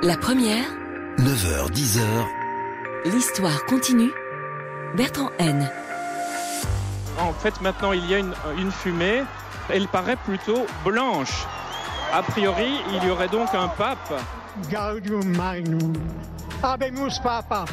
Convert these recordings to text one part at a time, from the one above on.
La première, 9h-10h, l'histoire continue, Bertrand Haine. En fait, maintenant, il y a une fumée. Elle paraît plutôt blanche. A priori, il y aurait donc un pape. Gaudium Magnum, habemus papam.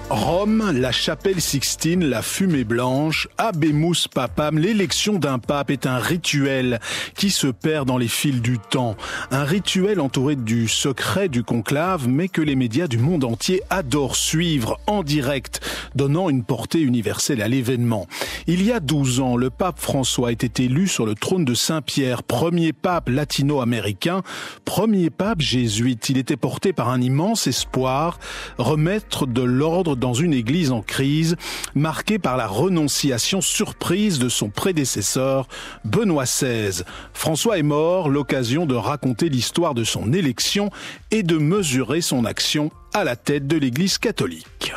Rome, la chapelle Sixtine, la fumée blanche, habemus papam, l'élection d'un pape est un rituel qui se perd dans les fils du temps. Un rituel entouré du secret du conclave, mais que les médias du monde entier adorent suivre en direct, donnant une portée universelle à l'événement. Il y a 12 ans, le pape François était élu sur le trône de Saint-Pierre, premier pape latino-américain, premier pape jésuite. Il était porté par un immense espoir, remettre de l'ordre dans une église en crise, marquée par la renonciation surprise de son prédécesseur, Benoît XVI. François est mort, l'occasion de raconter l'histoire de son élection et de mesurer son action à la tête de l'église catholique.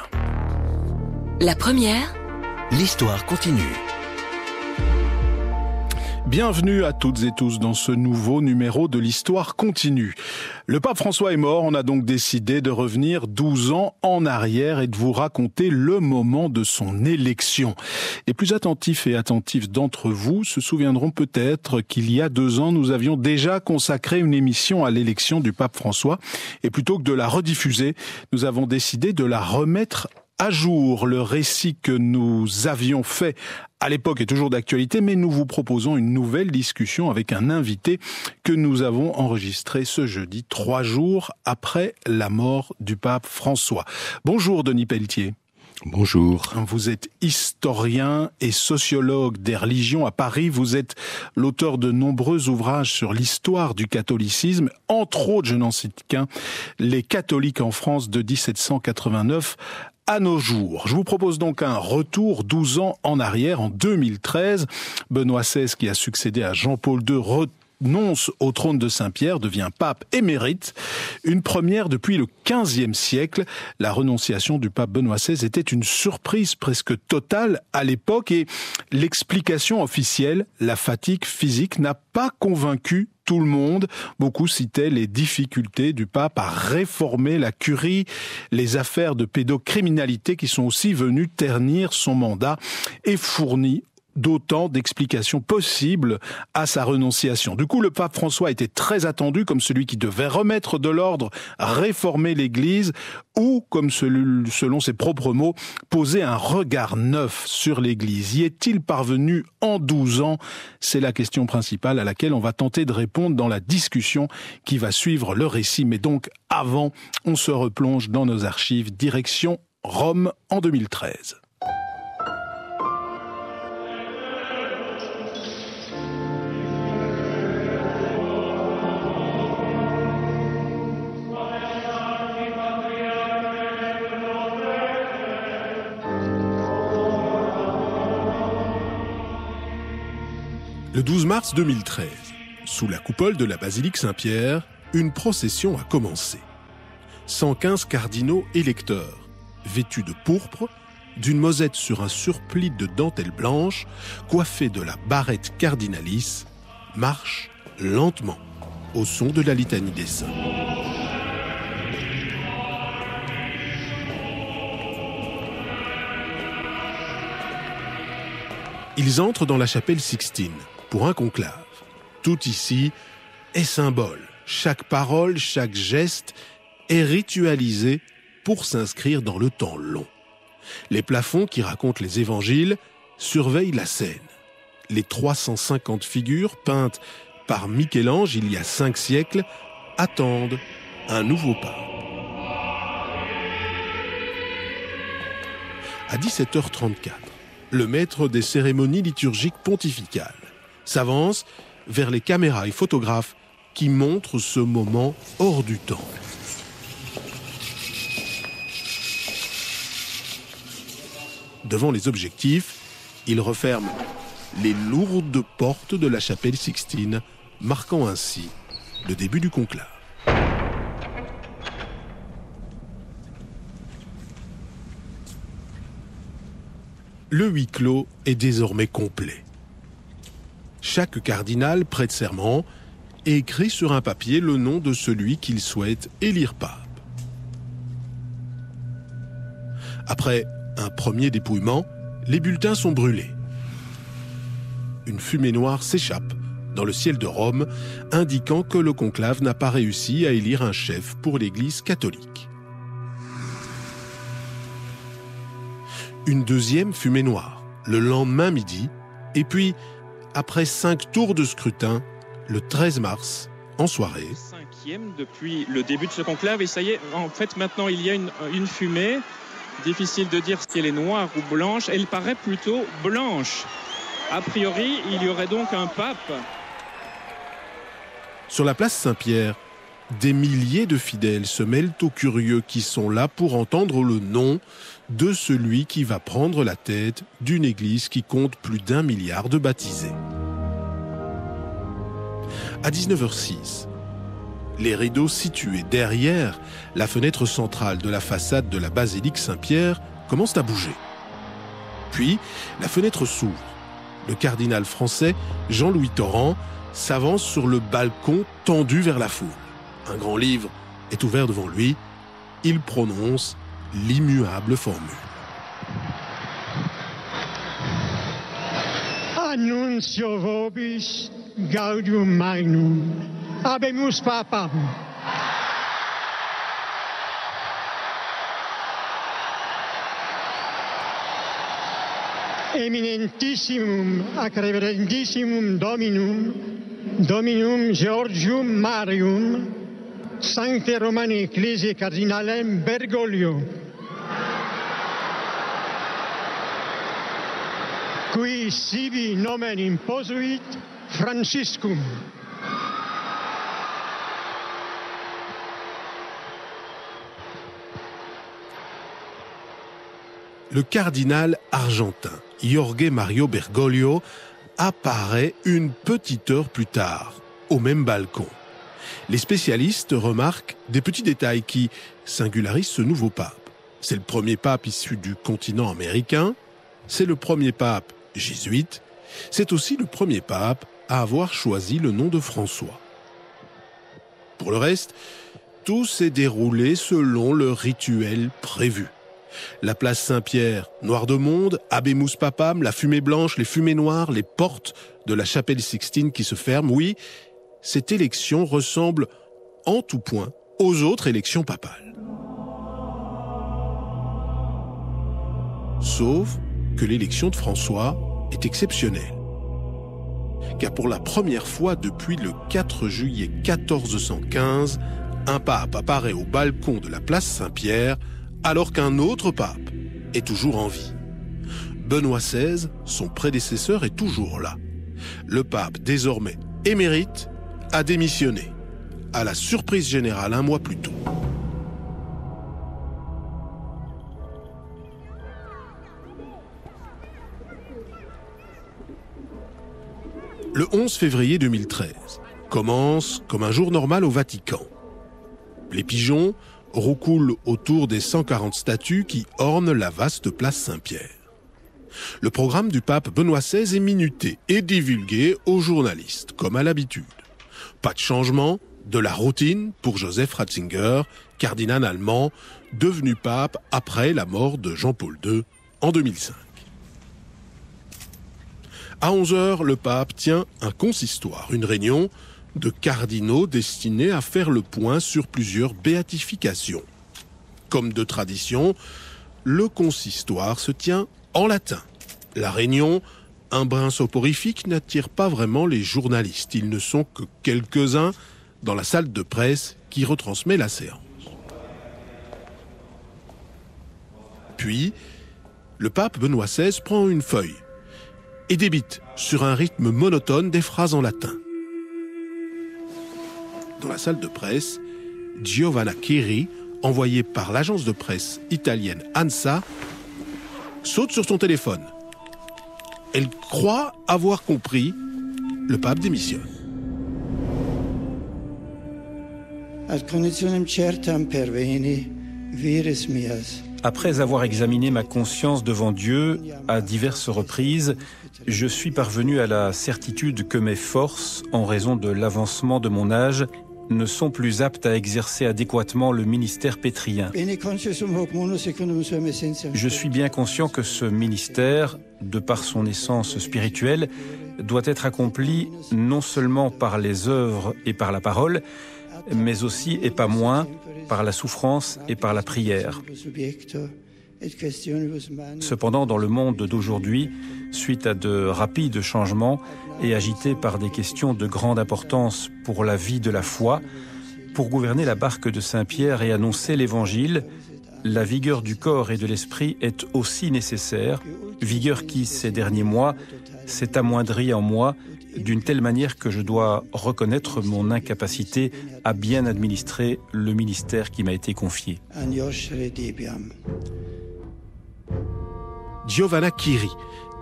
La première, l'histoire continue. Bienvenue à toutes et tous dans ce nouveau numéro de l'histoire continue. Le pape François est mort, on a donc décidé de revenir 12 ans en arrière et de vous raconter le moment de son élection. Les plus attentifs et attentifs d'entre vous se souviendront peut-être qu'il y a 2 ans, nous avions déjà consacré une émission à l'élection du pape François et plutôt que de la rediffuser, nous avons décidé de la remettre à jour. Le récit que nous avions fait à l'époque est toujours d'actualité, mais nous vous proposons une nouvelle discussion avec un invité que nous avons enregistré ce jeudi, 3 jours après la mort du pape François. Bonjour Denis Pelletier. Bonjour. Vous êtes historien et sociologue des religions à Paris. Vous êtes l'auteur de nombreux ouvrages sur l'histoire du catholicisme. Entre autres, je n'en cite qu'un, Les catholiques en France de 1789 à nos jours. Je vous propose donc un retour 12 ans en arrière, en 2013. Benoît XVI, qui a succédé à Jean-Paul II, renonce au trône de Saint-Pierre, devient pape émérite. Une première depuis le XVe siècle. La renonciation du pape Benoît XVI était une surprise presque totale à l'époque et l'explication officielle, la fatigue physique, n'a pas convaincu tout le monde. Beaucoup citaient les difficultés du pape à réformer la curie, les affaires de pédocriminalité qui sont aussi venues ternir son mandat et fournit d'autant d'explications possibles à sa renonciation. Du coup, le pape François était très attendu comme celui qui devait remettre de l'ordre, réformer l'Église ou, comme selon ses propres mots, poser un regard neuf sur l'Église. Y est-il parvenu en 12 ans? C'est la question principale à laquelle on va tenter de répondre dans la discussion qui va suivre le récit. Mais donc, avant, on se replonge dans nos archives, direction Rome en 2013. Le 12 mars 2013, sous la coupole de la basilique Saint-Pierre, une procession a commencé. 115 cardinaux électeurs, vêtus de pourpre, d'une mosette sur un surplis de dentelle blanche, coiffés de la barrette cardinalice, marchent lentement au son de la litanie des saints. Ils entrent dans la chapelle Sixtine pour un conclave. Tout ici est symbole. Chaque parole, chaque geste est ritualisé pour s'inscrire dans le temps long. Les plafonds qui racontent les évangiles surveillent la scène. Les 350 figures peintes par Michel-Ange il y a 5 siècles attendent un nouveau pape. À 17h34, le maître des cérémonies liturgiques pontificales s'avance vers les caméras et photographes qui montrent ce moment hors du temps. Devant les objectifs, il referme les lourdes portes de la chapelle Sixtine, marquant ainsi le début du conclave. Le huis clos est désormais complet. Chaque cardinal prête serment et écrit sur un papier le nom de celui qu'il souhaite élire pape. Après un premier dépouillement, les bulletins sont brûlés. Une fumée noire s'échappe dans le ciel de Rome, indiquant que le conclave n'a pas réussi à élire un chef pour l'Église catholique. Une deuxième fumée noire, le lendemain midi, et puis, après 5 tours de scrutin, le 13 mars, en soirée. 5e depuis le début de ce conclave, et ça y est, en fait, maintenant il y a une fumée. Difficile de dire si elle est noire ou blanche. Elle paraît plutôt blanche. A priori, il y aurait donc un pape. Sur la place Saint-Pierre, des milliers de fidèles se mêlent aux curieux qui sont là pour entendre le nom de celui qui va prendre la tête d'une église qui compte plus d'1 milliard de baptisés. À 19h06, les rideaux situés derrière la fenêtre centrale de la façade de la basilique Saint-Pierre commencent à bouger. Puis, la fenêtre s'ouvre. Le cardinal français Jean-Louis Torrent s'avance sur le balcon tendu vers la foule. Un grand livre est ouvert devant lui. Il prononce l'immuable formule. Annuncio vobis gaudium magnum. Habemus papam. Eminentissimum ac reverendissimum Dominum Georgium Marium, Sancte Romani Ecclesiae Cardinalem Bergoglio, qui sibi nomen imposuit Franciscum. Le cardinal argentin Jorge Mario Bergoglio apparaît une petite heure plus tard, au même balcon. Les spécialistes remarquent des petits détails qui singularisent ce nouveau pape. C'est le premier pape issu du continent américain, c'est le premier pape jésuite, c'est aussi le premier pape à avoir choisi le nom de François. Pour le reste, tout s'est déroulé selon le rituel prévu. La place Saint-Pierre, noire de monde, Habemus Papam, la fumée blanche, les fumées noires, les portes de la chapelle Sixtine qui se ferment. Oui, cette élection ressemble en tout point aux autres élections papales. Sauf que l'élection de François est exceptionnelle. Car pour la première fois depuis le 4 juillet 1415, un pape apparaît au balcon de la place Saint-Pierre alors qu'un autre pape est toujours en vie. Benoît XVI, son prédécesseur, est toujours là. Le pape, désormais émérite, a démissionné, à la surprise générale 1 mois plus tôt. Le 11 février 2013 commence comme un jour normal au Vatican. Les pigeons roucoulent autour des 140 statues qui ornent la vaste place Saint-Pierre. Le programme du pape Benoît XVI est minuté et divulgué aux journalistes, comme à l'habitude. Pas de changement, de la routine pour Joseph Ratzinger, cardinal allemand, devenu pape après la mort de Jean-Paul II en 2005. À 11h, le pape tient un consistoire, une réunion de cardinaux destinés à faire le point sur plusieurs béatifications. Comme de tradition, le consistoire se tient en latin. La réunion, un brin soporifique, n'attire pas vraiment les journalistes. Ils ne sont que quelques-uns dans la salle de presse qui retransmet la séance. Puis, le pape Benoît XVI prend une feuille et débite sur un rythme monotone des phrases en latin. Dans la salle de presse, Giovanna Chiri, envoyée par l'agence de presse italienne ANSA, saute sur son téléphone. Elle croit avoir compris, le pape démissionne. Ad conditionem certam perveni vires mias, Après avoir examiné ma conscience devant Dieu à diverses reprises, je suis parvenu à la certitude que mes forces, en raison de l'avancement de mon âge, ne sont plus aptes à exercer adéquatement le ministère pétrien. Je suis bien conscient que ce ministère, de par son essence spirituelle, doit être accompli non seulement par les œuvres et par la parole, mais aussi, et pas moins, par la souffrance et par la prière. Cependant, dans le monde d'aujourd'hui, suite à de rapides changements et agité par des questions de grande importance pour la vie de la foi, pour gouverner la barque de Saint-Pierre et annoncer l'Évangile, la vigueur du corps et de l'esprit est aussi nécessaire, vigueur qui, ces derniers mois, s'est amoindrie en moi d'une telle manière que je dois reconnaître mon incapacité à bien administrer le ministère qui m'a été confié. Giovanna Chiri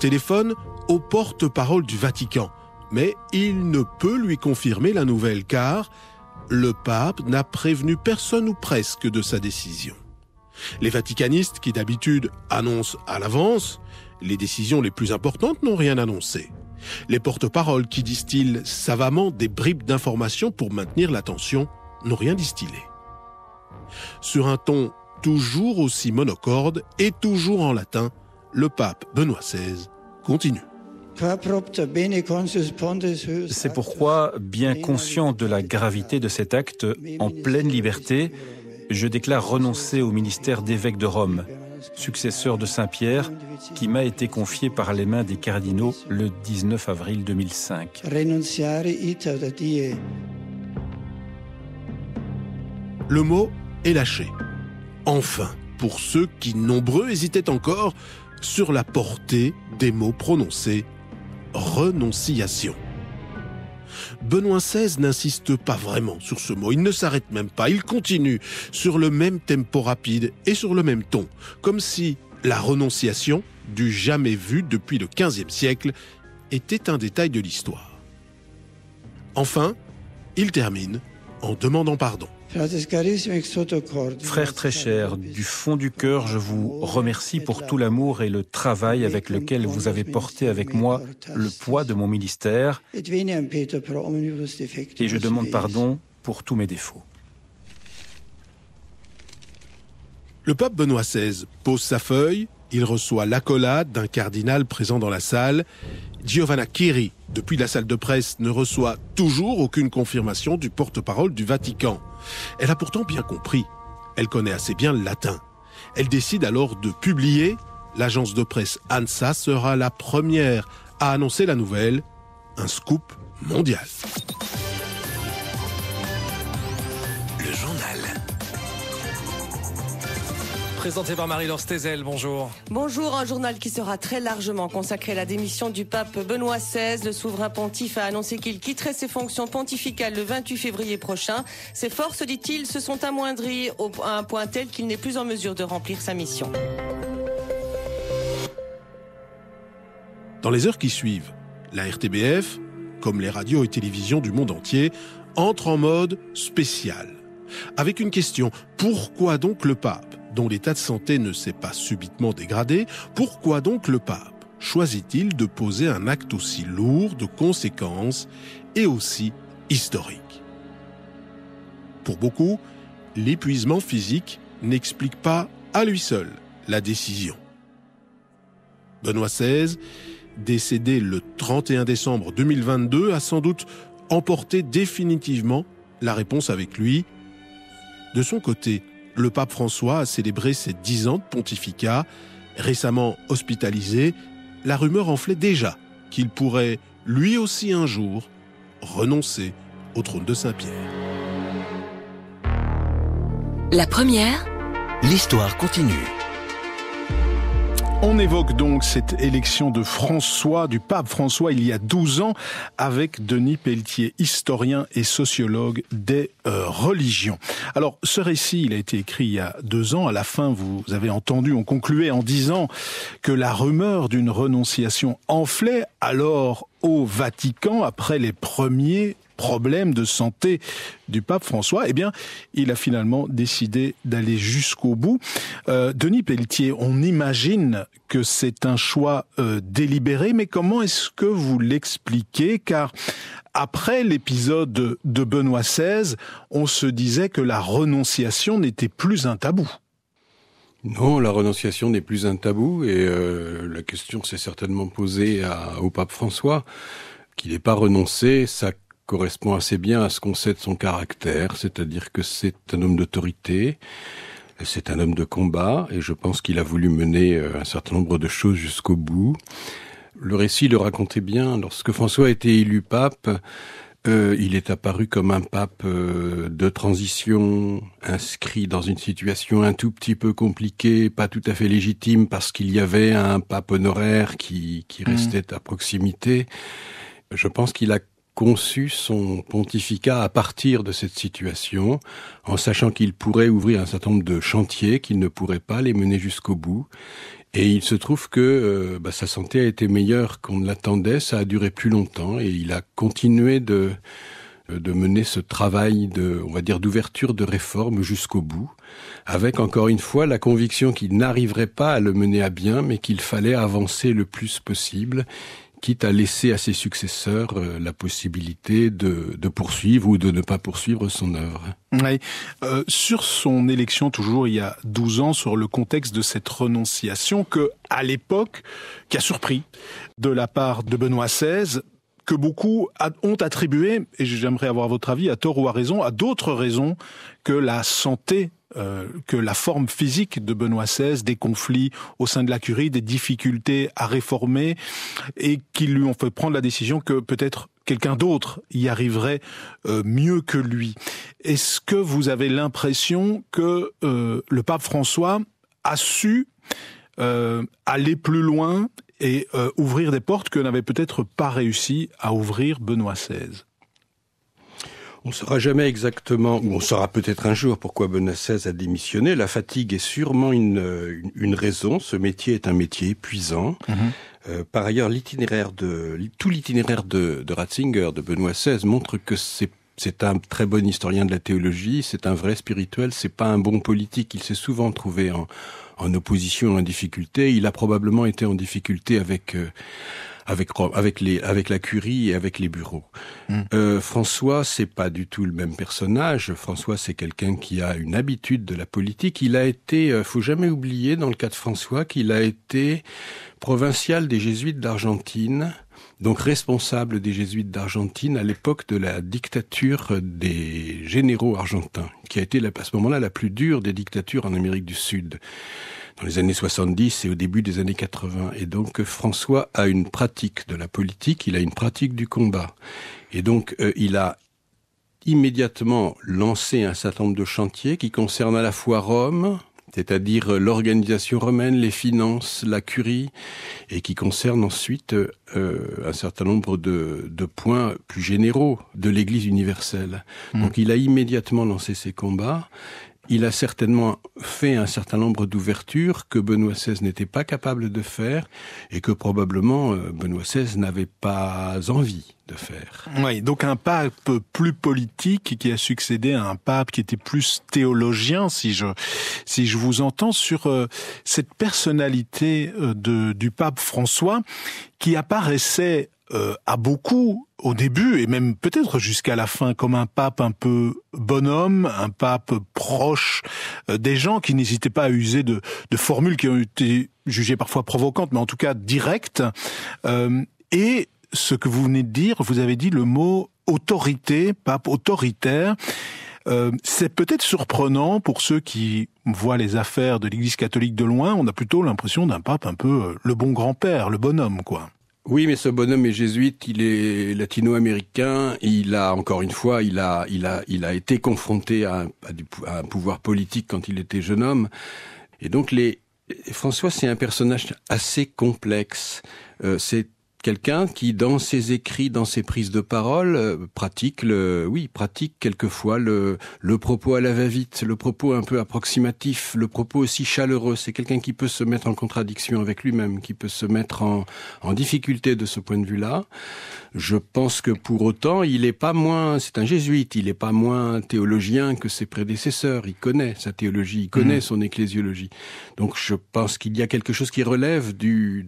téléphone au porte-parole du Vatican, mais il ne peut lui confirmer la nouvelle car le pape n'a prévenu personne ou presque de sa décision. Les vaticanistes, qui d'habitude annoncent à l'avance, les décisions les plus importantes n'ont rien annoncé. Les porte-paroles qui distillent savamment des bribes d'informations pour maintenir l'attention n'ont rien distillé. Sur un ton toujours aussi monocorde et toujours en latin, le pape Benoît XVI continue. C'est pourquoi, bien conscient de la gravité de cet acte, en pleine liberté, je déclare renoncer au ministère d'évêque de Rome, successeur de Saint-Pierre, qui m'a été confié par les mains des cardinaux le 19 avril 2005. Le mot est lâché. Enfin, pour ceux qui, nombreux, hésitaient encore sur la portée des mots prononcés, renonciation. Benoît XVI n'insiste pas vraiment sur ce mot, il ne s'arrête même pas, il continue sur le même tempo rapide et sur le même ton, comme si la renonciation, du jamais vu depuis le XVe siècle, était un détail de l'histoire. Enfin, il termine en demandant pardon. Frère très cher, du fond du cœur, je vous remercie pour tout l'amour et le travail avec lequel vous avez porté avec moi le poids de mon ministère et je demande pardon pour tous mes défauts. Le pape Benoît XVI pose sa feuille, il reçoit l'accolade d'un cardinal présent dans la salle. Giovanna Chiri, depuis la salle de presse, ne reçoit toujours aucune confirmation du porte-parole du Vatican. Elle a pourtant bien compris. Elle connaît assez bien le latin. Elle décide alors de publier. L'agence de presse ANSA sera la première à annoncer la nouvelle. Un scoop mondial. Le journal. Présenté par Marie-Laure Stézel, bonjour. Bonjour, un journal qui sera très largement consacré à la démission du pape Benoît XVI. Le souverain pontife a annoncé qu'il quitterait ses fonctions pontificales le 28 février prochain. Ses forces, dit-il, se sont amoindries à un point tel qu'il n'est plus en mesure de remplir sa mission. Dans les heures qui suivent, la RTBF, comme les radios et télévisions du monde entier, entre en mode spécial. Avec une question, pourquoi donc le pape, dont l'état de santé ne s'est pas subitement dégradé, pourquoi donc le pape choisit-il de poser un acte aussi lourd de conséquences et aussi historique? Pour beaucoup, l'épuisement physique n'explique pas à lui seul la décision. Benoît XVI, décédé le 31 décembre 2022, a sans doute emporté définitivement la réponse avec lui. De son côté, le pape François a célébré ses 10 ans de pontificat. Récemment hospitalisé, la rumeur enflait déjà qu'il pourrait, lui aussi un jour, renoncer au trône de Saint-Pierre. La première, L'histoire continue. On évoque donc cette élection de François, du pape François, il y a 12 ans, avec Denis Pelletier, historien et sociologue des religions. Alors, ce récit, il a été écrit il y a 2 ans. À la fin, vous avez entendu, on concluait en disant que la rumeur d'une renonciation enflait alors au Vatican après les premiers problème de santé du pape François, eh bien, il a finalement décidé d'aller jusqu'au bout. Denis Pelletier, on imagine que c'est un choix délibéré, mais comment est-ce que vous l'expliquez? Car après l'épisode de Benoît XVI, on se disait que la renonciation n'était plus un tabou. Non, la renonciation n'est plus un tabou, et la question s'est certainement posée au pape François. Qu'il n'ait pas renoncé, ça correspond assez bien à ce qu'on sait de son caractère, c'est-à-dire que c'est un homme d'autorité, c'est un homme de combat, et je pense qu'il a voulu mener un certain nombre de choses jusqu'au bout. Le récit le racontait bien. Lorsque François a été élu pape, il est apparu comme un pape de transition, inscrit dans une situation un tout petit peu compliquée, pas tout à fait légitime, parce qu'il y avait un pape honoraire qui restait à proximité. Je pense qu'il a conçu son pontificat à partir de cette situation, en sachant qu'il pourrait ouvrir un certain nombre de chantiers, qu'il ne pourrait pas les mener jusqu'au bout. Et il se trouve que sa santé a été meilleure qu'on ne l'attendait, ça a duré plus longtemps, et il a continué de mener ce travail d'ouverture de réforme jusqu'au bout, avec encore une fois la conviction qu'il n'arriverait pas à le mener à bien, mais qu'il fallait avancer le plus possible, quitte à laisser à ses successeurs la possibilité de poursuivre ou de ne pas poursuivre son œuvre. Oui. Sur son élection, toujours il y a 12 ans, sur le contexte de cette renonciation à l'époque, qui a surpris de la part de Benoît XVI, que beaucoup ont attribué, et j'aimerais avoir votre avis, à tort ou à raison, à d'autres raisons que la santé, que la forme physique de Benoît XVI, des conflits au sein de la curie, des difficultés à réformer, et qui lui ont fait prendre la décision que peut-être quelqu'un d'autre y arriverait mieux que lui. Est-ce que vous avez l'impression que le pape François a su aller plus loin et ouvrir des portes que n'avait peut-être pas réussi à ouvrir Benoît XVI? On ne saura jamais exactement, ou on saura peut-être un jour pourquoi Benoît XVI a démissionné. La fatigue est sûrement une raison. Ce métier est un métier épuisant. Par ailleurs, tout l'itinéraire de Ratzinger, de Benoît XVI, montre que c'est un très bon historien de la théologie, c'est un vrai spirituel, c'est pas un bon politique. Il s'est souvent trouvé en opposition, en difficulté. Il a probablement été en difficulté avec la curie et avec les bureaux. François, c'est pas du tout le même personnage. François, c'est quelqu'un qui a une habitude de la politique. Il a été, faut jamais oublier dans le cas de François, qu'il a été provincial des Jésuites d'Argentine, donc responsable des Jésuites d'Argentine à l'époque de la dictature des généraux argentins, qui a été à ce moment-là la plus dure des dictatures en Amérique du Sud, dans les années 70 et au début des années 80. Et donc François a une pratique de la politique, il a une pratique du combat. Et donc il a immédiatement lancé un certain nombre de chantiers qui concernent à la fois Rome, c'est-à-dire l'organisation romaine, les finances, la curie, et qui concerne ensuite un certain nombre de points plus généraux de l'Église universelle. Donc il a immédiatement lancé ses combats. Il a certainement fait un certain nombre d'ouvertures que Benoît XVI n'était pas capable de faire et que probablement Benoît XVI n'avait pas envie de faire. Oui, donc un pape plus politique qui a succédé à un pape qui était plus théologien, si je vous entends, sur cette personnalité du pape François qui apparaissait à beaucoup au début et même peut-être jusqu'à la fin comme un pape un peu bonhomme, un pape proche des gens, qui n'hésitaient pas à user de formules qui ont été jugées parfois provocantes, mais en tout cas directes. Et ce que vous venez de dire, vous avez dit le mot autorité, pape autoritaire. C'est peut-être surprenant pour ceux qui voient les affaires de l'Église catholique de loin. On a plutôt l'impression d'un pape un peu le bon grand-père, le bonhomme, quoi. Oui, mais ce bonhomme est jésuite, il est latino-américain, il a, encore une fois, il a été confronté à un pouvoir politique quand il était jeune homme. Et donc François, c'est un personnage assez complexe. C'est quelqu'un qui, dans ses écrits, dans ses prises de parole, pratique quelquefois le propos à la va-vite, le propos un peu approximatif, le propos aussi chaleureux. C'est quelqu'un qui peut se mettre en contradiction avec lui-même, qui peut se mettre en difficulté de ce point de vue-là. Je pense que pour autant, c'est un jésuite, il est pas moins théologien que ses prédécesseurs. Il connaît sa théologie, il connaît son ecclésiologie. Donc je pense qu'il y a quelque chose qui relève du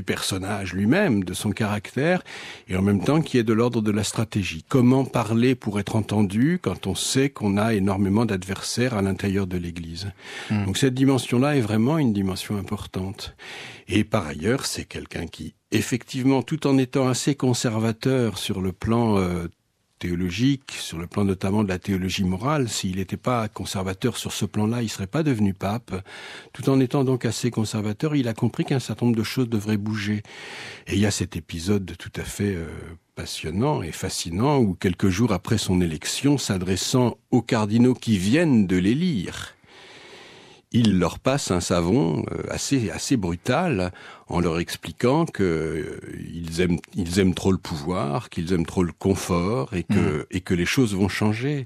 personnage lui-même, de son caractère, et en même temps qui est de l'ordre de la stratégie. Comment parler pour être entendu quand on sait qu'on a énormément d'adversaires à l'intérieur de l'Église. Donc cette dimension-là est vraiment une dimension importante. Et par ailleurs, c'est quelqu'un qui, effectivement, tout en étant assez conservateur sur le plan théologique, sur le plan notamment de la théologie morale, s'il n'était pas conservateur sur ce plan-là, il ne serait pas devenu pape. Tout en étant donc assez conservateur, il a compris qu'un certain nombre de choses devraient bouger. Et il y a cet épisode tout à fait passionnant et fascinant où, quelques jours après son élection, s'adressant aux cardinaux qui viennent de l'élire, il leur passe un savon assez brutal en leur expliquant que ils aiment trop le pouvoir, qu'ils aiment trop le confort et que les choses vont changer.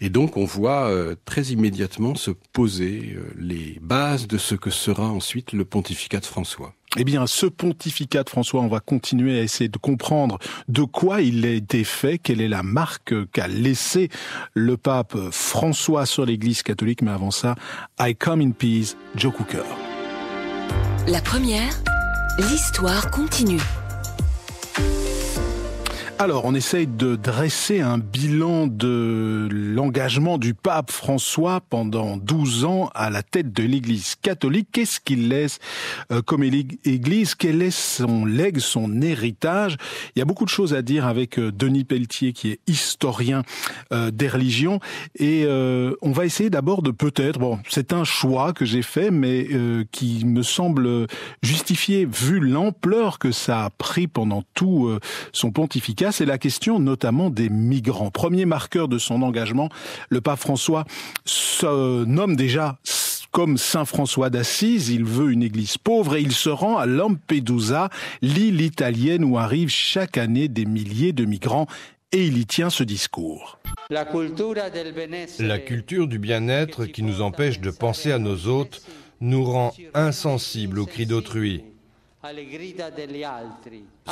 Et donc on voit très immédiatement se poser les bases de ce que sera ensuite le pontificat de François. Eh bien, ce pontificat de François, on va continuer à essayer de comprendre de quoi il a été fait, quelle est la marque qu'a laissé le pape François sur l'Église catholique. Mais avant ça, I Come in Peace, Joe Cocker. La première, l'histoire continue. Alors, on essaye de dresser un bilan de l'engagement du pape François pendant 12 ans à la tête de l'Église catholique. Qu'est-ce qu'il laisse comme Église? Quel est son legs, son héritage? Il y a beaucoup de choses à dire avec Denis Pelletier, qui est historien des religions. Et on va essayer d'abord de c'est un choix que j'ai fait, mais qui me semble justifié, vu l'ampleur que ça a pris pendant tout son pontificat. C'est la question notamment des migrants. Premier marqueur de son engagement, le pape François se nomme déjà comme Saint François d'Assise. Il veut une église pauvre et il se rend à Lampedusa, l'île italienne où arrivent chaque année des milliers de migrants, et il y tient ce discours. La culture du bien-être qui nous empêche de penser à nos hôtes nous rend insensibles aux cris d'autrui.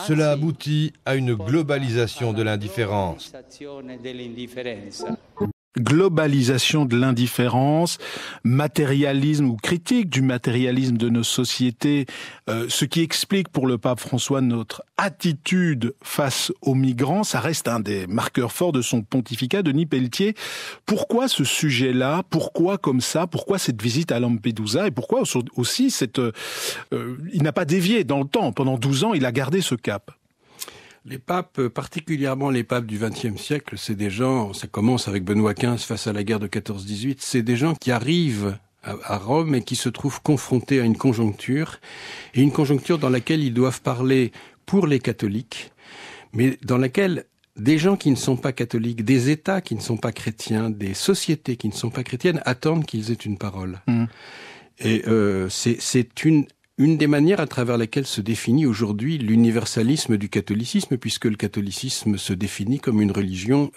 Cela aboutit à une globalisation de l'indifférence. Globalisation de l'indifférence, matérialisme ou critique du matérialisme de nos sociétés, ce qui explique pour le pape François notre attitude face aux migrants. Ça reste un des marqueurs forts de son pontificat. Denis Pelletier, pourquoi ce sujet-là? Pourquoi comme ça? Pourquoi cette visite à Lampedusa? Et pourquoi aussi il n'a pas dévié dans le temps? Pendant 12 ans, il a gardé ce cap. Les papes, particulièrement les papes du XXe siècle, c'est des gens, ça commence avec Benoît XV face à la guerre de 14-18, c'est des gens qui arrivent à Rome et qui se trouvent confrontés à une conjoncture, et une conjoncture dans laquelle ils doivent parler pour les catholiques, mais dans laquelle des gens qui ne sont pas catholiques, des États qui ne sont pas chrétiens, des sociétés qui ne sont pas chrétiennes attendent qu'ils aient une parole. Et c'est une des manières à travers laquelle se définit aujourd'hui l'universalisme du catholicisme, puisque le catholicisme se définit comme une religion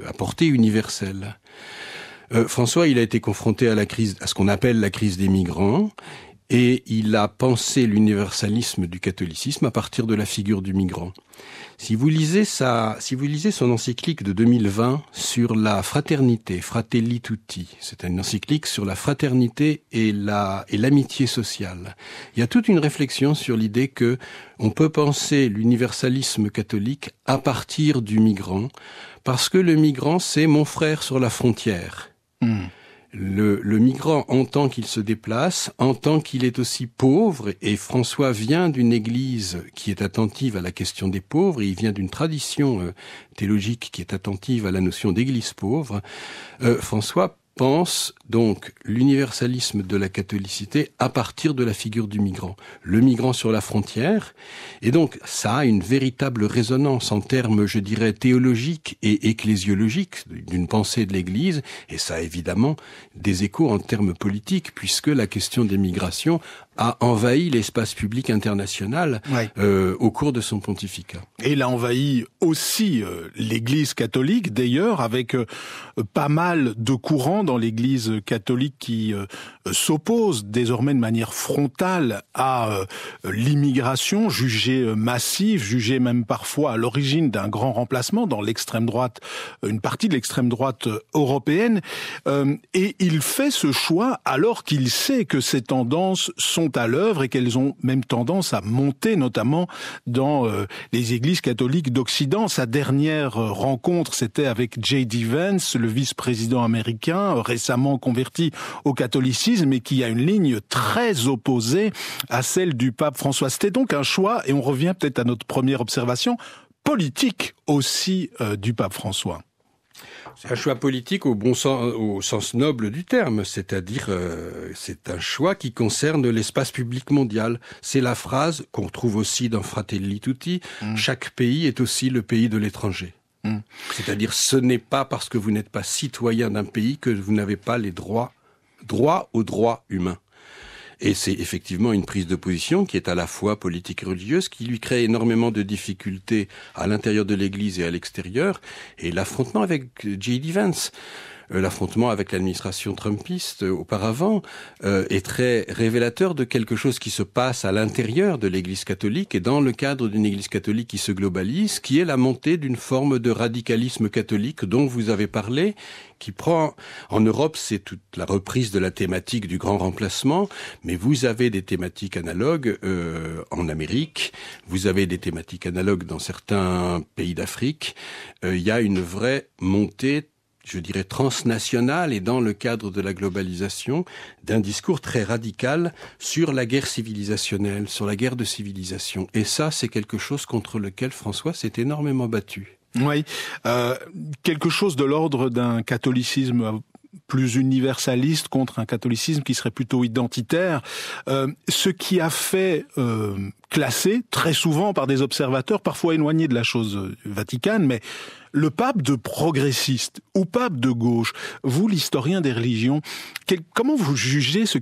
à portée universelle. François, il a été confronté à ce qu'on appelle la crise des migrants, et il a pensé l'universalisme du catholicisme à partir de la figure du migrant. Si vous lisez son encyclique de 2020 sur la fraternité, Fratelli Tutti, c'est une encyclique sur la fraternité et l'amitié sociale. Il y a toute une réflexion sur l'idée que on peut penser l'universalisme catholique à partir du migrant, parce que le migrant, c'est mon frère sur la frontière. Le migrant entend qu'il se déplace, entend qu'il est aussi pauvre, et François vient d'une église qui est attentive à la question des pauvres, et il vient d'une tradition théologique qui est attentive à la notion d'église pauvre. François pense donc l'universalisme de la catholicité à partir de la figure du migrant. Le migrant sur la frontière, et donc ça a une véritable résonance en termes, je dirais, théologiques et ecclésiologiques d'une pensée de l'Église, et ça a évidemment des échos en termes politiques, puisque la question des migrations a envahi l'espace public international au cours de son pontificat. Et il a envahi aussi l'Église catholique, d'ailleurs, avec pas mal de courants dans l'Église catholique qui s'opposent désormais de manière frontale à l'immigration, jugée massive, jugée même parfois à l'origine d'un grand remplacement dans l'extrême droite, une partie de l'extrême droite européenne. Et il fait ce choix alors qu'il sait que ces tendances sont à l'œuvre et qu'elles ont même tendance à monter, notamment dans les églises catholiques d'Occident. Sa dernière rencontre, c'était avec J.D. Vance, le vice-président américain, récemment converti au catholicisme et qui a une ligne très opposée à celle du pape François. C'était donc un choix, et on revient peut-être à notre première observation, politique aussi du pape François. C'est un choix politique au sens noble du terme, c'est-à-dire c'est un choix qui concerne l'espace public mondial. C'est la phrase qu'on trouve aussi dans Fratelli Tutti, chaque pays est aussi le pays de l'étranger. C'est-à-dire ce n'est pas parce que vous n'êtes pas citoyen d'un pays que vous n'avez pas les droits aux droits humains. Et c'est effectivement une prise de position qui est à la fois politique et religieuse, qui lui crée énormément de difficultés à l'intérieur de l'Église et à l'extérieur. Et l'affrontement avec J.D. Vance, l'affrontement avec l'administration trumpiste auparavant, est très révélateur de quelque chose qui se passe à l'intérieur de l'Église catholique et dans le cadre d'une Église catholique qui se globalise, qui est la montée d'une forme de radicalisme catholique dont vous avez parlé, qui prend, en Europe, c'est toute la reprise de la thématique du grand remplacement, mais vous avez des thématiques analogues en Amérique, vous avez des thématiques analogues dans certains pays d'Afrique. Il y a une vraie montée, je dirais, transnationale et dans le cadre de la globalisation, d'un discours très radical sur la guerre civilisationnelle, sur la guerre de civilisation. Et ça, c'est quelque chose contre lequel François s'est énormément battu. Oui, quelque chose de l'ordre d'un catholicisme plus universaliste contre un catholicisme qui serait plutôt identitaire, ce qui a fait classer très souvent par des observateurs parfois éloignés de la chose vaticane, mais le pape de progressiste ou pape de gauche, vous l'historien des religions, comment vous jugez ce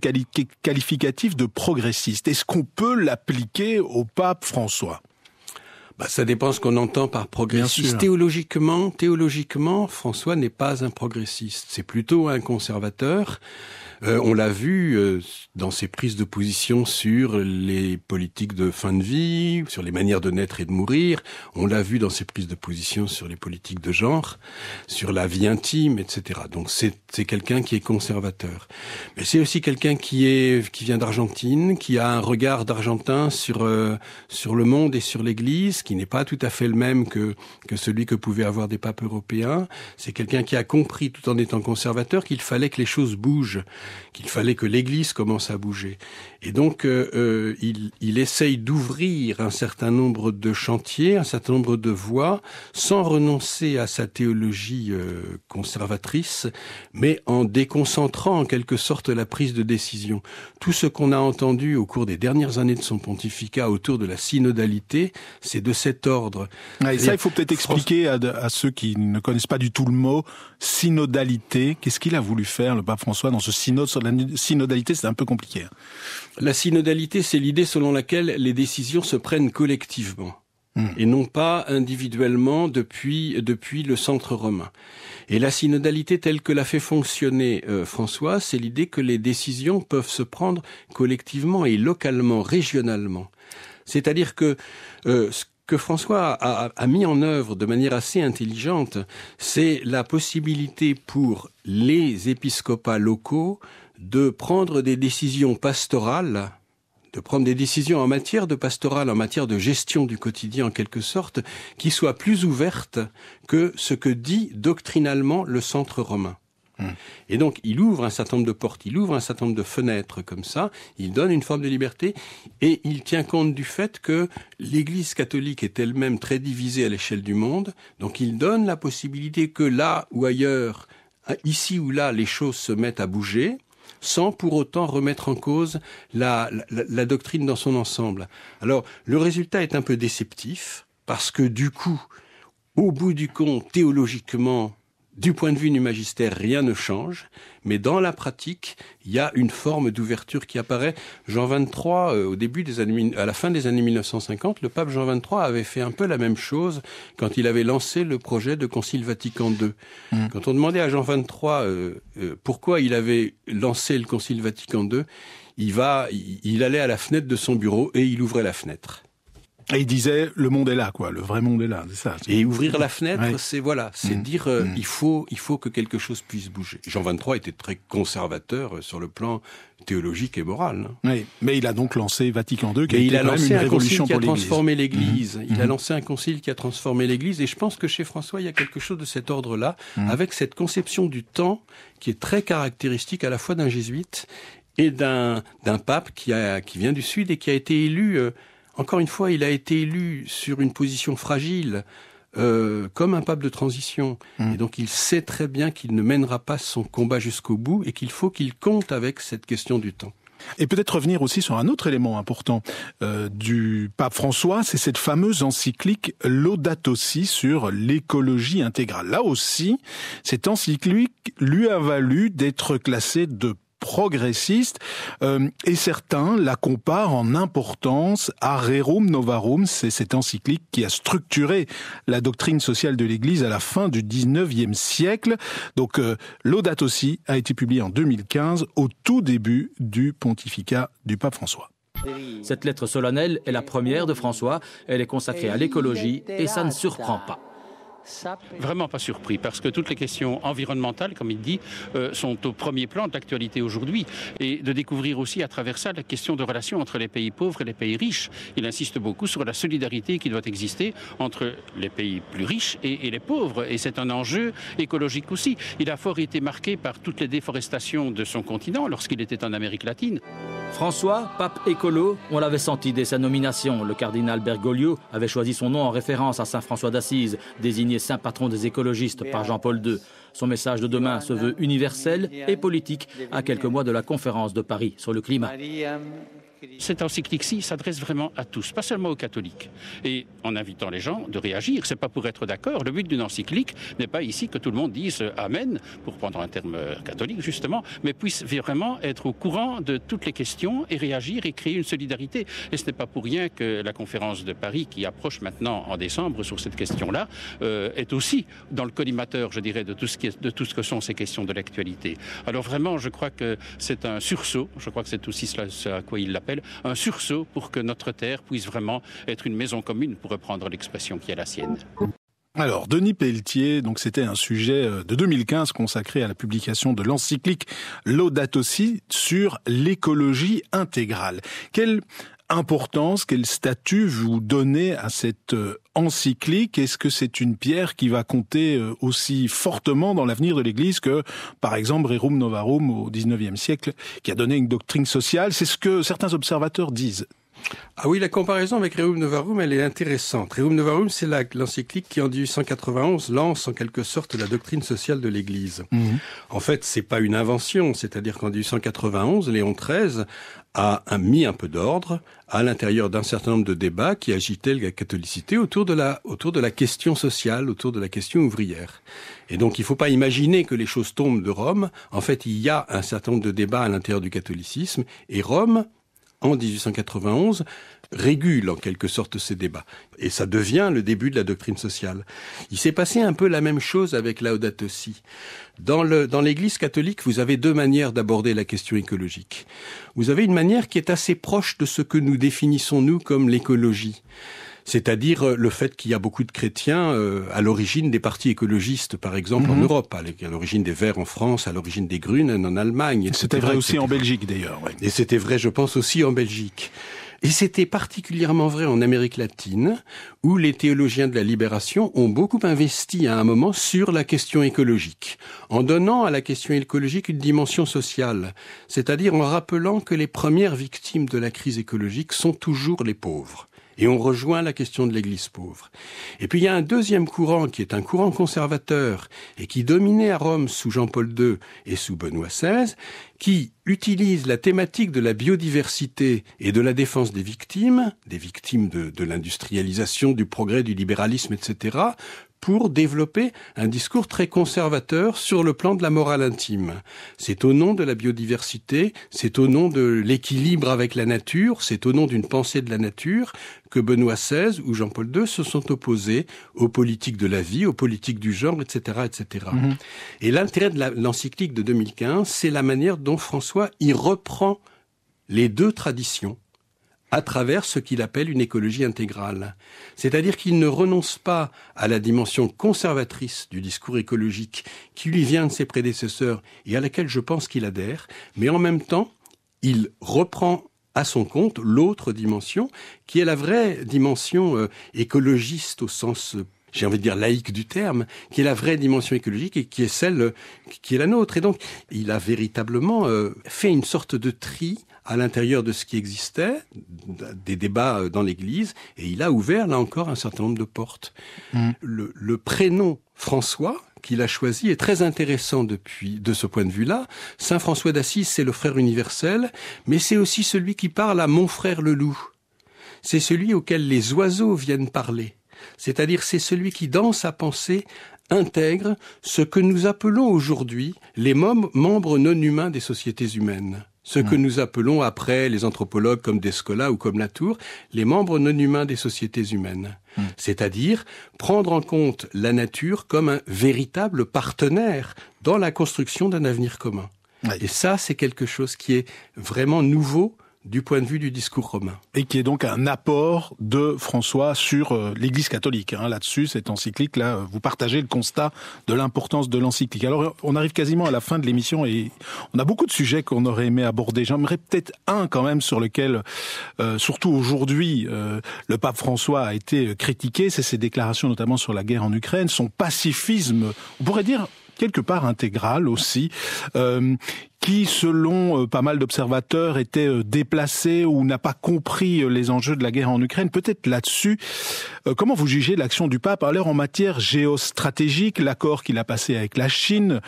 qualificatif de progressiste? Est-ce qu'on peut l'appliquer au pape François? Ça dépend ce qu'on entend par progressiste. Théologiquement, François n'est pas un progressiste. C'est plutôt un conservateur. On l'a vu dans ses prises de position sur les politiques de fin de vie, sur les manières de naître et de mourir. On l'a vu dans ses prises de position sur les politiques de genre, sur la vie intime, etc. Donc c'est quelqu'un qui est conservateur. Mais c'est aussi quelqu'un qui vient d'Argentine, qui a un regard d'Argentin sur le monde et sur l'Église, qui n'est pas tout à fait le même que celui que pouvaient avoir des papes européens. C'est quelqu'un qui a compris, tout en étant conservateur, qu'il fallait que les choses bougent, qu'il fallait que l'Église commence à bouger. Et donc, il essaye d'ouvrir un certain nombre de chantiers, un certain nombre de voies, sans renoncer à sa théologie conservatrice, mais en déconcentrant en quelque sorte la prise de décision. Tout ce qu'on a entendu au cours des dernières années de son pontificat autour de la synodalité, c'est de cet ordre. Et ça, il faut peut-être expliquer à ceux qui ne connaissent pas du tout le mot synodalité. Qu'est-ce qu'il a voulu faire, le pape François, dans ce synode sur la synodalité? C'est un peu compliqué. La synodalité, c'est l'idée selon laquelle les décisions se prennent collectivement et non pas individuellement depuis le centre romain. Et la synodalité telle que l'a fait fonctionner François, c'est l'idée que les décisions peuvent se prendre collectivement et localement, régionalement. C'est-à-dire que ce que François a mis en œuvre de manière assez intelligente, c'est la possibilité pour les épiscopats locaux de prendre des décisions pastorales, de prendre des décisions en matière de pastorale, en matière de gestion du quotidien en quelque sorte, qui soient plus ouvertes que ce que dit doctrinalement le centre romain. Et donc, il ouvre un certain nombre de portes, il ouvre un certain nombre de fenêtres comme ça, il donne une forme de liberté et il tient compte du fait que l'Église catholique est elle-même très divisée à l'échelle du monde. Donc, il donne la possibilité que là ou ailleurs, ici ou là les choses se mettent à bouger, sans pour autant remettre en cause la doctrine dans son ensemble. Alors, le résultat est un peu déceptif, parce que du coup, au bout du compte, théologiquement, du point de vue du magistère, rien ne change, mais dans la pratique, il y a une forme d'ouverture qui apparaît. Jean XXIII, à la fin des années 1950, le pape Jean XXIII avait fait un peu la même chose quand il avait lancé le projet de Concile Vatican II. Quand on demandait à Jean XXIII pourquoi il avait lancé le Concile Vatican II, il allait à la fenêtre de son bureau et il ouvrait la fenêtre. Et il disait, le monde est là, quoi. Le vrai monde est là, c'est ça. Et ouvrir la fenêtre, c'est dire, il faut que quelque chose puisse bouger. Jean XXIII était très conservateur sur le plan théologique et moral. Oui, mais il a donc lancé Vatican II, qui a été quand même une révolution pour l'Église. Il a lancé un concile qui a transformé l'Église, et je pense que chez François, il y a quelque chose de cet ordre-là, avec cette conception du temps qui est très caractéristique à la fois d'un jésuite et d'un pape qui vient du Sud et qui a été élu. Encore une fois, il a été élu sur une position fragile, comme un pape de transition. Et donc il sait très bien qu'il ne mènera pas son combat jusqu'au bout et qu'il faut qu'il compte avec cette question du temps. Et peut-être revenir aussi sur un autre élément important du pape François, c'est cette fameuse encyclique Laudato Si sur l'écologie intégrale. Là aussi, cette encyclique lui a valu d'être classée de progressiste, et certains la comparent en importance à Rerum Novarum, c'est cette encyclique qui a structuré la doctrine sociale de l'Église à la fin du XIXe siècle. Donc Laudato Si a été publié en 2015, au tout début du pontificat du pape François. Cette lettre solennelle est la première de François, elle est consacrée à l'écologie et ça ne surprend pas. Vraiment pas surpris, parce que toutes les questions environnementales, comme il dit, sont au premier plan de l'actualité aujourd'hui. Et de découvrir aussi à travers ça la question de relation entre les pays pauvres et les pays riches. Il insiste beaucoup sur la solidarité qui doit exister entre les pays plus riches et les pauvres. Et c'est un enjeu écologique aussi. Il a fort été marqué par toutes les déforestations de son continent lorsqu'il était en Amérique latine. François, pape écolo, on l'avait senti dès sa nomination. Le cardinal Bergoglio avait choisi son nom en référence à saint François d'Assise, désigné saint patron des écologistes par Jean-Paul II. Son message de demain se veut universel et politique à quelques mois de la conférence de Paris sur le climat. Cette encyclique-ci s'adresse vraiment à tous, pas seulement aux catholiques. Et en invitant les gens de réagir, c'est pas pour être d'accord. Le but d'une encyclique n'est pas ici que tout le monde dise Amen, pour prendre un terme catholique justement, mais puisse vraiment être au courant de toutes les questions et réagir et créer une solidarité. Et ce n'est pas pour rien que la conférence de Paris, qui approche maintenant en décembre sur cette question-là, est aussi dans le collimateur, je dirais, de tout ce que sont ces questions de l'actualité. Alors vraiment, je crois que c'est un sursaut, je crois que c'est aussi ce à quoi il l'appelle, un sursaut pour que notre terre puisse vraiment être une maison commune, pour reprendre l'expression qui est la sienne. Alors, Denis Pelletier, donc c'était un sujet de 2015 consacré à la publication de l'encyclique Laudato Si sur l'écologie intégrale. Quelle importance, quel statut vous donnez à cette encyclique? Est-ce que c'est une pierre qui va compter aussi fortement dans l'avenir de l'Église que, par exemple, Rerum Novarum au XIXe siècle, qui a donné une doctrine sociale? C'est ce que certains observateurs disent. Ah oui, la comparaison avec Rerum Novarum, elle est intéressante. Rerum Novarum, c'est l'encyclique qui, en 1891, lance en quelque sorte la doctrine sociale de l'Église. En fait, c'est pas une invention, c'est-à-dire qu'en 1891, Léon XIII a mis un peu d'ordre à l'intérieur d'un certain nombre de débats qui agitaient la catholicité autour de la question sociale, autour de la question ouvrière. Et donc, il ne faut pas imaginer que les choses tombent de Rome. En fait, il y a un certain nombre de débats à l'intérieur du catholicisme, et Rome, en 1891, régule en quelque sorte ces débats. Et ça devient le début de la doctrine sociale. Il s'est passé un peu la même chose avec Laudato Si. Dans l'Église catholique, vous avez deux manières d'aborder la question écologique. Vous avez une manière qui est assez proche de ce que nous définissons, nous, comme l'écologie. C'est-à-dire le fait qu'il y a beaucoup de chrétiens à l'origine des partis écologistes, par exemple, en Europe, à l'origine des Verts en France, à l'origine des Grünen en Allemagne, etc. C'était vrai aussi en Belgique, d'ailleurs. Ouais. Et c'était vrai, je pense, aussi en Belgique. Et c'était particulièrement vrai en Amérique latine, où les théologiens de la libération ont beaucoup investi à un moment sur la question écologique, en donnant à la question écologique une dimension sociale, c'est-à-dire en rappelant que les premières victimes de la crise écologique sont toujours les pauvres. Et on rejoint la question de l'Église pauvre. Et puis il y a un deuxième courant qui est un courant conservateur et qui dominait à Rome sous Jean-Paul II et sous Benoît XVI, qui utilise la thématique de la biodiversité et de la défense des victimes de l'industrialisation, du progrès, du libéralisme, etc., pour développer un discours très conservateur sur le plan de la morale intime. C'est au nom de la biodiversité, c'est au nom de l'équilibre avec la nature, c'est au nom d'une pensée de la nature que Benoît XVI ou Jean-Paul II se sont opposés aux politiques de la vie, aux politiques du genre, etc., etc. Et l'intérêt de l'encyclique de 2015, c'est la manière dont François y reprend les deux traditions à travers ce qu'il appelle une écologie intégrale. C'est-à-dire qu'il ne renonce pas à la dimension conservatrice du discours écologique qui lui vient de ses prédécesseurs et à laquelle je pense qu'il adhère, mais en même temps, il reprend à son compte l'autre dimension, qui est la vraie dimension écologiste au sens j'ai envie de dire laïque du terme, qui est la vraie dimension écologique et qui est celle qui est la nôtre. Et donc, il a véritablement fait une sorte de tri à l'intérieur de ce qui existait, des débats dans l'Église, et il a ouvert, là encore, un certain nombre de portes. Le prénom François, qu'il a choisi, est très intéressant de ce point de vue-là. Saint François d'Assise, c'est le frère universel, mais c'est aussi celui qui parle à mon frère le loup. C'est celui auquel les oiseaux viennent parler. C'est-à-dire, c'est celui qui, dans sa pensée, intègre ce que nous appelons aujourd'hui les membres non humains des sociétés humaines. Ce que nous appelons après, les anthropologues comme Descola ou comme Latour, les membres non humains des sociétés humaines. C'est-à-dire prendre en compte la nature comme un véritable partenaire dans la construction d'un avenir commun. Et ça, c'est quelque chose qui est vraiment nouveau du point de vue du discours romain. Et qui est donc un apport de François sur l'Église catholique. Là-dessus, cette encyclique-là, vous partagez le constat de l'importance de l'encyclique. Alors, on arrive quasiment à la fin de l'émission et on a beaucoup de sujets qu'on aurait aimé aborder. J'aimerais peut-être un quand même sur lequel, surtout aujourd'hui, le pape François a été critiqué. C'est ses déclarations notamment sur la guerre en Ukraine, son pacifisme, on pourrait dire quelque part intégral aussi, qui, selon pas mal d'observateurs, était déplacé ou n'a pas compris les enjeux de la guerre en Ukraine. Peut-être là-dessus, comment vous jugez l'action du pape? Alors, en matière géostratégique, l'accord qu'il a passé avec la Chine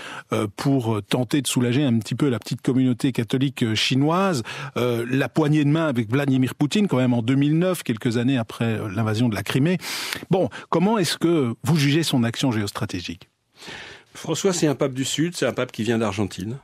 pour tenter de soulager un petit peu la petite communauté catholique chinoise, la poignée de main avec Vladimir Poutine, quand même en 2009, quelques années après l'invasion de la Crimée. Bon, comment est-ce que vous jugez son action géostratégique? François, c'est un pape du Sud, c'est un pape qui vient d'Argentine.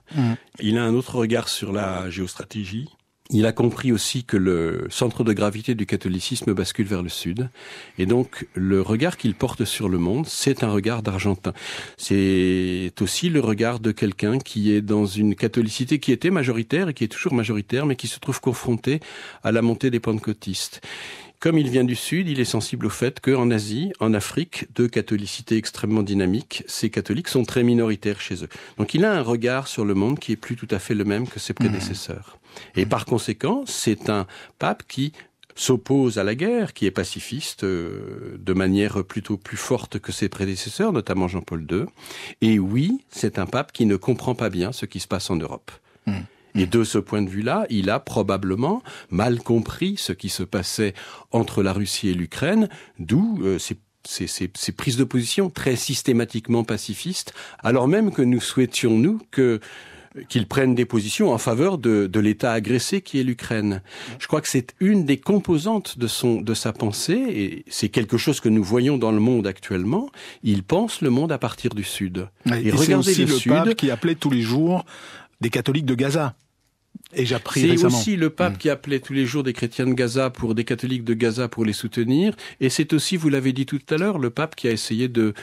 Il a un autre regard sur la géostratégie. Il a compris aussi que le centre de gravité du catholicisme bascule vers le Sud. Et donc, le regard qu'il porte sur le monde, c'est un regard d'Argentin. C'est aussi le regard de quelqu'un qui est dans une catholicité qui était majoritaire et qui est toujours majoritaire, mais qui se trouve confronté à la montée des pentecôtistes. Comme il vient du Sud, il est sensible au fait qu'en Asie, en Afrique, deux catholicités extrêmement dynamiques, ces catholiques sont très minoritaires chez eux. Donc il a un regard sur le monde qui est plus tout à fait le même que ses prédécesseurs. Et par conséquent, c'est un pape qui s'oppose à la guerre, qui est pacifiste de manière plutôt plus forte que ses prédécesseurs, notamment Jean-Paul II. Et oui, c'est un pape qui ne comprend pas bien ce qui se passe en Europe. Et de ce point de vue-là, il a probablement mal compris ce qui se passait entre la Russie et l'Ukraine, d'où ces prises de position très systématiquement pacifistes, alors même que nous souhaitions, nous, qu'il prenne des positions en faveur de l'État agressé qui est l'Ukraine. Je crois que c'est une des composantes de sa pensée, et c'est quelque chose que nous voyons dans le monde actuellement. Il pense le monde à partir du Sud. Et c'est aussi le pape qui appelait tous les jours des catholiques de Gaza. Et j'ai appris récemment. C'est aussi le pape qui appelait tous les jours des chrétiens de Gaza des catholiques de Gaza pour les soutenir. Et c'est aussi, vous l'avez dit tout à l'heure, le pape qui a essayé de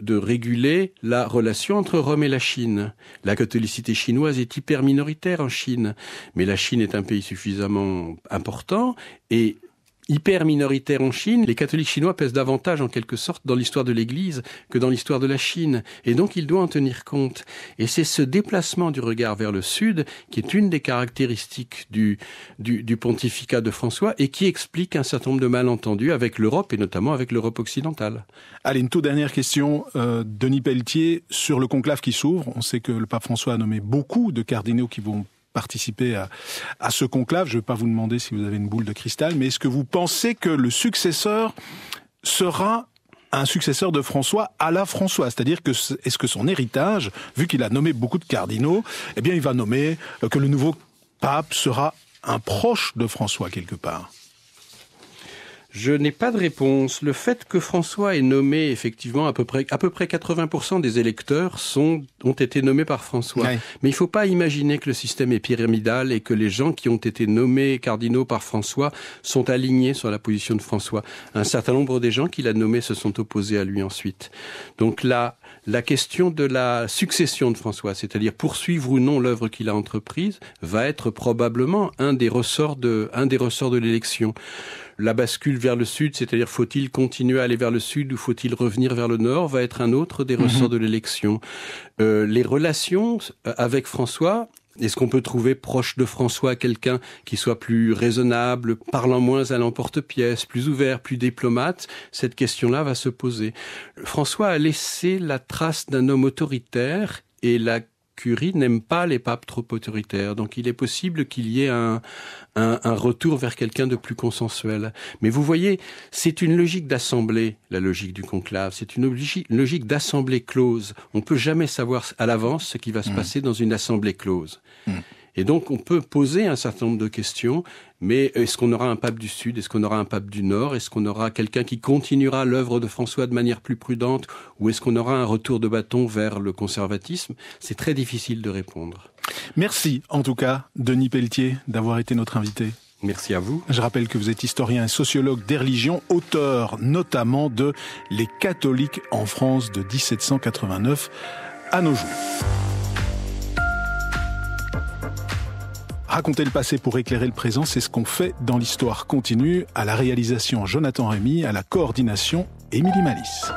réguler la relation entre Rome et la Chine. La catholicité chinoise est hyper minoritaire en Chine. Mais la Chine est un pays suffisamment important et hyper minoritaire en Chine. Les catholiques chinois pèsent davantage, en quelque sorte, dans l'histoire de l'Église que dans l'histoire de la Chine. Et donc, il doit en tenir compte. Et c'est ce déplacement du regard vers le Sud qui est une des caractéristiques du pontificat de François et qui explique un certain nombre de malentendus avec l'Europe et notamment avec l'Europe occidentale. Allez, une toute dernière question. Denis Pelletier, sur le conclave qui s'ouvre, on sait que le pape François a nommé beaucoup de cardinaux qui vont participé à ce conclave. Je ne vais pas vous demander si vous avez une boule de cristal, mais est-ce que vous pensez que le successeur sera un successeur de François à la François? C'est-à-dire que est-ce que son héritage, vu qu'il a nommé beaucoup de cardinaux, eh bien il va nommer que le nouveau pape sera un proche de François quelque part? Je n'ai pas de réponse. Le fait que François ait nommé effectivement à peu près 80% des électeurs ont été nommés par François. Ouais. Mais il ne faut pas imaginer que le système est pyramidal et que les gens qui ont été nommés cardinaux par François sont alignés sur la position de François. Un certain nombre des gens qu'il a nommés se sont opposés à lui ensuite. Donc là, la question de la succession de François, c'est-à-dire poursuivre ou non l'œuvre qu'il a entreprise, va être probablement un des ressorts de l'élection. La bascule vers le sud, c'est-à-dire faut-il continuer à aller vers le sud ou faut-il revenir vers le nord, va être un autre des ressorts de l'élection. Les relations avec François, est-ce qu'on peut trouver proche de François quelqu'un qui soit plus raisonnable, parlant moins à l'emporte-pièce, plus ouvert, plus diplomate? Cette question-là va se poser. François a laissé la trace d'un homme autoritaire et la Curie n'aime pas les papes trop autoritaires, donc il est possible qu'il y ait un retour vers quelqu'un de plus consensuel. Mais vous voyez, c'est une logique d'assemblée, la logique du conclave. C'est une logique d'assemblée close. On ne peut jamais savoir à l'avance ce qui va se passer dans une assemblée close. Et donc, on peut poser un certain nombre de questions, mais est-ce qu'on aura un pape du Sud? Est-ce qu'on aura un pape du Nord? Est-ce qu'on aura quelqu'un qui continuera l'œuvre de François de manière plus prudente? Ou est-ce qu'on aura un retour de bâton vers le conservatisme? C'est très difficile de répondre. Merci, en tout cas, Denis Pelletier, d'avoir été notre invité. Merci à vous. Je rappelle que vous êtes historien et sociologue des religions, auteur notamment de « Les catholiques en France de 1789 à nos jours ». Raconter le passé pour éclairer le présent, c'est ce qu'on fait dans l'Histoire continue. À la réalisation, Jonathan Rémy, à la coordination, Émilie Malice.